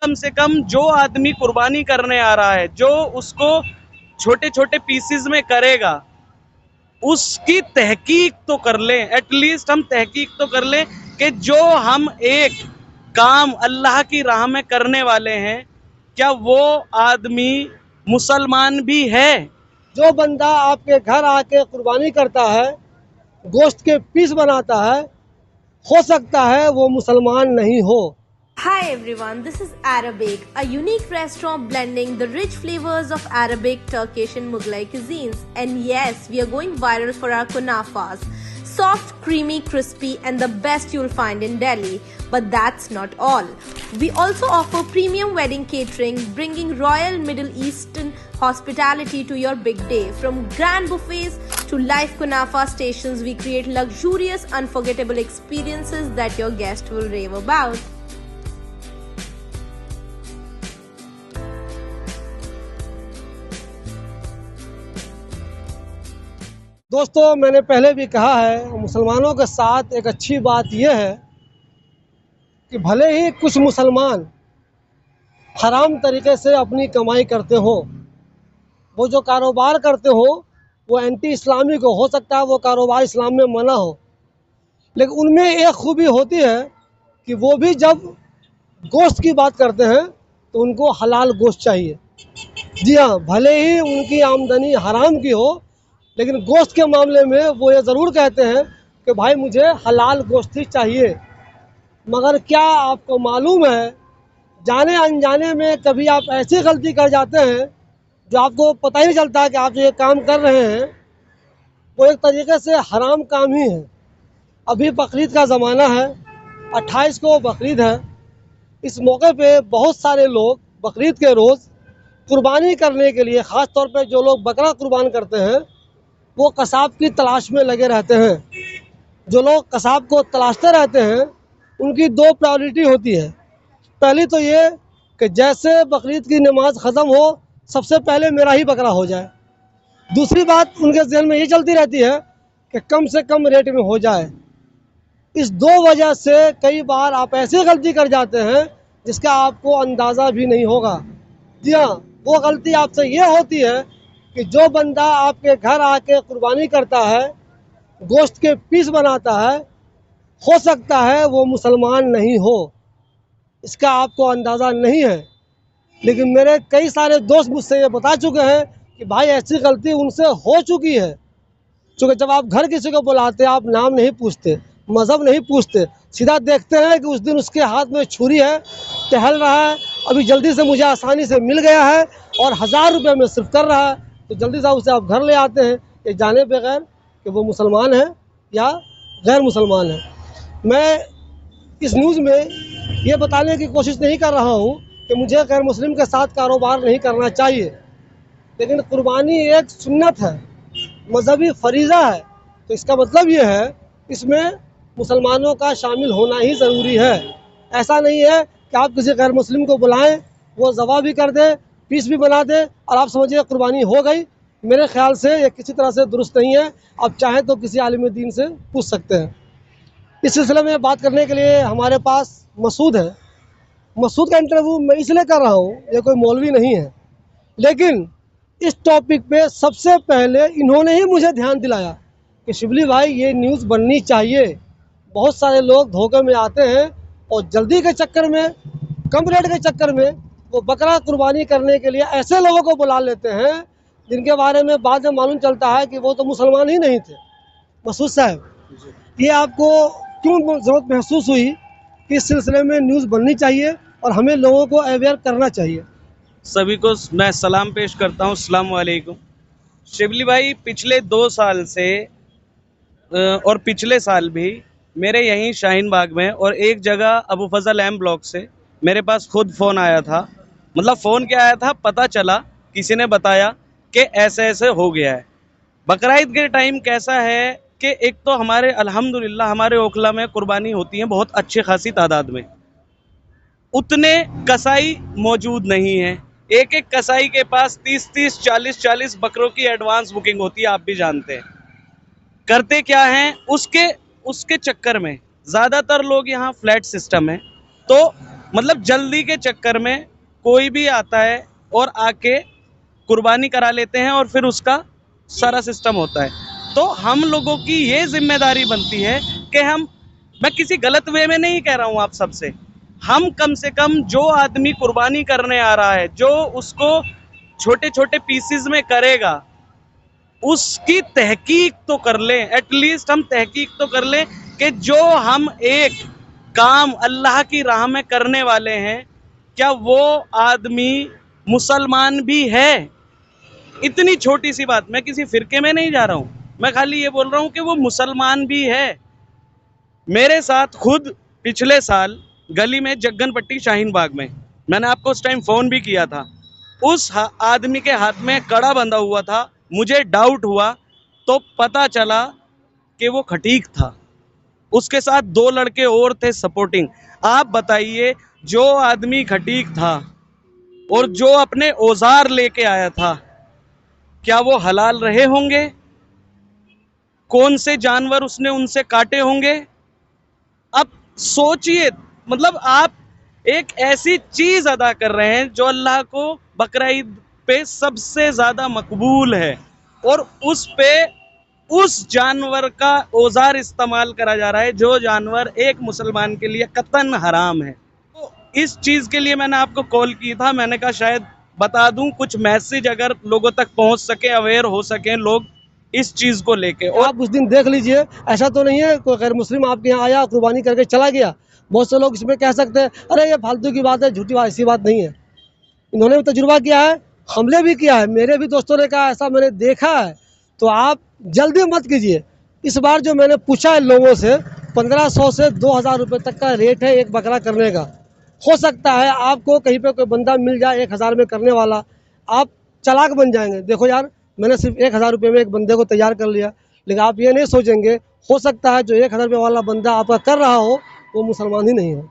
कम से कम जो आदमी कुर्बानी करने आ रहा है, जो उसको छोटे छोटे पीसेस में करेगा, उसकी तहकीक तो कर लें। एटलीस्ट हम तहकीक तो कर लें कि जो हम एक काम अल्लाह की राह में करने वाले हैं, क्या वो आदमी मुसलमान भी है? जो बंदा आपके घर आके कुर्बानी करता है, गोश्त के पीस बनाता है, हो सकता है वो मुसलमान नहीं हो। Hi everyone, this is Arabic, a unique restaurant blending the rich flavors of Arabic, Turkish and Mughlai cuisines. And yes, we are going viral for our kunafas. Soft, creamy, crispy and the best you'll find in Delhi. But that's not all. We also offer premium wedding catering, bringing royal Middle Eastern hospitality to your big day. From grand buffets to live kunafa stations, we create luxurious, unforgettable experiences that your guests will rave about. दोस्तों, मैंने पहले भी कहा है, मुसलमानों के साथ एक अच्छी बात यह है कि भले ही कुछ मुसलमान हराम तरीके से अपनी कमाई करते हो, वो जो कारोबार करते हो वो एंटी इस्लामिक हो सकता है वो कारोबार इस्लाम में मना हो, लेकिन उनमें एक खूबी होती है कि वो भी जब गोश्त की बात करते हैं तो उनको हलाल गोश्त चाहिए। जी हाँ, भले ही उनकी आमदनी हराम की हो, लेकिन गोश्त के मामले में वो ये ज़रूर कहते हैं कि भाई मुझे हलाल गोश्त ही चाहिए। मगर क्या आपको मालूम है, जाने अनजाने में कभी आप ऐसी गलती कर जाते हैं जो आपको पता ही नहीं चलता कि आप जो ये काम कर रहे हैं वो एक तरीके से हराम काम ही है। अभी बकरीद का ज़माना है, 28 को बकरीद है। इस मौके पे बहुत सारे लोग बकरीद के रोज़ कुर्बानी करने के लिए, ख़ास तौर पे जो लोग बकरा कुर्बान करते हैं, वो कसाब की तलाश में लगे रहते हैं। जो लोग कसाब को तलाशते रहते हैं उनकी दो प्रायोरिटी होती है। पहली तो ये कि जैसे बकरीद की नमाज ख़त्म हो सबसे पहले मेरा ही बकरा हो जाए। दूसरी बात उनके ज़हन में ये चलती रहती है कि कम से कम रेट में हो जाए। इस दो वजह से कई बार आप ऐसी गलती कर जाते हैं जिसका आपको अंदाज़ा भी नहीं होगा। जी हाँ, वो गलती आपसे ये होती है कि जो बंदा आपके घर आके कुर्बानी करता है, गोश्त के पीस बनाता है, हो सकता है वो मुसलमान नहीं हो, इसका आपको अंदाज़ा नहीं है। लेकिन मेरे कई सारे दोस्त मुझसे ये बता चुके हैं कि भाई ऐसी गलती उनसे हो चुकी है। क्योंकि जब आप घर किसी को बुलाते हैं, आप नाम नहीं पूछते, मज़हब नहीं पूछते, सीधा देखते हैं कि उस दिन उसके हाथ में छुरी है, टहल रहा है, अभी जल्दी से मुझे आसानी से मिल गया है और 1000 रुपये में सिर्फ कर रहा है, तो जल्दी से उसे आप घर ले आते हैं, ये जाने बगैर कि वो मुसलमान है या गैर मुसलमान है। मैं इस न्यूज़ में ये बताने की कोशिश नहीं कर रहा हूँ कि मुझे गैर मुस्लिम के साथ कारोबार नहीं करना चाहिए, लेकिन कुर्बानी एक सुन्नत है, मजहबी फरीज़ा है, तो इसका मतलब ये है इसमें मुसलमानों का शामिल होना ही ज़रूरी है। ऐसा नहीं है कि आप किसी गैर मुस्लिम को बुलाएं, वो ज़बा भी कर दे, पीस भी बना दे और आप समझिए कुर्बानी हो गई। मेरे ख्याल से ये किसी तरह से दुरुस्त नहीं है। आप चाहें तो किसी आलिम दीन से पूछ सकते हैं। इस सिलसिले में बात करने के लिए हमारे पास मसूद है। मसूद का इंटरव्यू मैं इसलिए कर रहा हूँ, ये कोई मौलवी नहीं है, लेकिन इस टॉपिक पे सबसे पहले इन्होंने ही मुझे ध्यान दिलाया कि शिबली भाई ये न्यूज़ बननी चाहिए। बहुत सारे लोग धोखे में आते हैं और जल्दी के चक्कर में, कम रेट के चक्कर में वो बकरा कुर्बानी करने के लिए ऐसे लोगों को बुला लेते हैं जिनके बारे में बाद में मालूम चलता है कि वो तो मुसलमान ही नहीं थे। मसूद साहब, ये आपको क्यों ज़रूरत महसूस हुई कि इस सिलसिले में न्यूज़ बननी चाहिए और हमें लोगों को अवेयर करना चाहिए? सभी को मैं सलाम पेश करता हूँ, अस्सलाम वालेकुम। शिबली भाई, पिछले 2 साल से और पिछले साल भी मेरे यहीं शाहीन बाग में और एक जगह अबू फजल एम ब्लॉक से मेरे पास खुद फ़ोन आया था। मतलब फ़ोन क्या आया था, पता चला, किसी ने बताया कि ऐसे ऐसे हो गया है। बकरीद के टाइम कैसा है कि एक तो हमारे अल्हम्दुलिल्लाह हमारे ओखला में कुर्बानी होती है बहुत अच्छी खासी तादाद में, उतने कसाई मौजूद नहीं है। एक एक कसाई के पास 30-30, 40-40 बकरों की एडवांस बुकिंग होती है, आप भी जानते हैं। करते क्या हैं उसके उसके चक्कर में ज़्यादातर लोग यहाँ फ्लैट सिस्टम है, तो मतलब जल्दी के चक्कर में कोई भी आता है और आके कुर्बानी करा लेते हैं और फिर उसका सारा सिस्टम होता है। तो हम लोगों की ये जिम्मेदारी बनती है कि मैं किसी गलत वे में नहीं कह रहा हूँ आप सबसे, हम कम से कम जो आदमी कुर्बानी करने आ रहा है, जो उसको छोटे छोटे पीसेस में करेगा, उसकी तहकीक तो कर लें, एटलीस्ट हम तहकीक तो कर लें कि जो हम एक काम अल्लाह की राह में करने वाले हैं, क्या वो आदमी मुसलमान भी है। इतनी छोटी सी बात, मैं किसी फिरके में नहीं जा रहा हूँ, मैं खाली ये बोल रहा हूँ कि वो मुसलमान भी है। मेरे साथ खुद पिछले साल गली में जग्गन पट्टी शाहीन बाग में, मैंने आपको उस टाइम फ़ोन भी किया था, उस आदमी के हाथ में कड़ा बंधा हुआ था। मुझे डाउट हुआ तो पता चला कि वो खटीक था, उसके साथ 2 लड़के और थे सपोर्टिंग। आप बताइए, जो आदमी खटीक था और जो अपने औजार लेके आया था, क्या वो हलाल रहे होंगे? कौन से जानवर उसने उनसे काटे होंगे? अब सोचिए, मतलब आप एक ऐसी चीज अदा कर रहे हैं जो अल्लाह को बकरा ईद पे सबसे ज्यादा मकबूल है, और उस पे उस जानवर का औजार इस्तेमाल करा जा रहा है जो जानवर एक मुसलमान के लिए कतन हराम है। तो इस चीज के लिए मैंने आपको कॉल की था, मैंने कहा शायद बता दूं, कुछ मैसेज अगर लोगों तक पहुंच सके, अवेयर हो सके लोग इस चीज को लेके। और आप उस दिन देख लीजिए, ऐसा तो नहीं है कोई गैर मुस्लिम आपके यहाँ आया कुर्बानी करके चला गया। बहुत से लोग इसमें कह सकते हैं अरे ये फालतू की बात है, झूठी बात, ऐसी बात नहीं है। इन्होंने भी तजुर्बा किया है, हमले भी किया है, मेरे भी दोस्तों ने कहा ऐसा मैंने देखा है। तो आप जल्दी मत कीजिए। इस बार जो मैंने पूछा है लोगों से, 1500 से 2000 रुपये तक का रेट है एक बकरा करने का। हो सकता है आपको कहीं पे कोई बंदा मिल जाए 1000 में करने वाला, आप चालाक बन जाएंगे। देखो यार, मैंने सिर्फ 1000 रुपये में एक बंदे को तैयार कर लिया, लेकिन आप ये नहीं सोचेंगे हो सकता है जो 1000 रुपये वाला बंदा आपका कर रहा हो वो मुसलमान ही नहीं हो।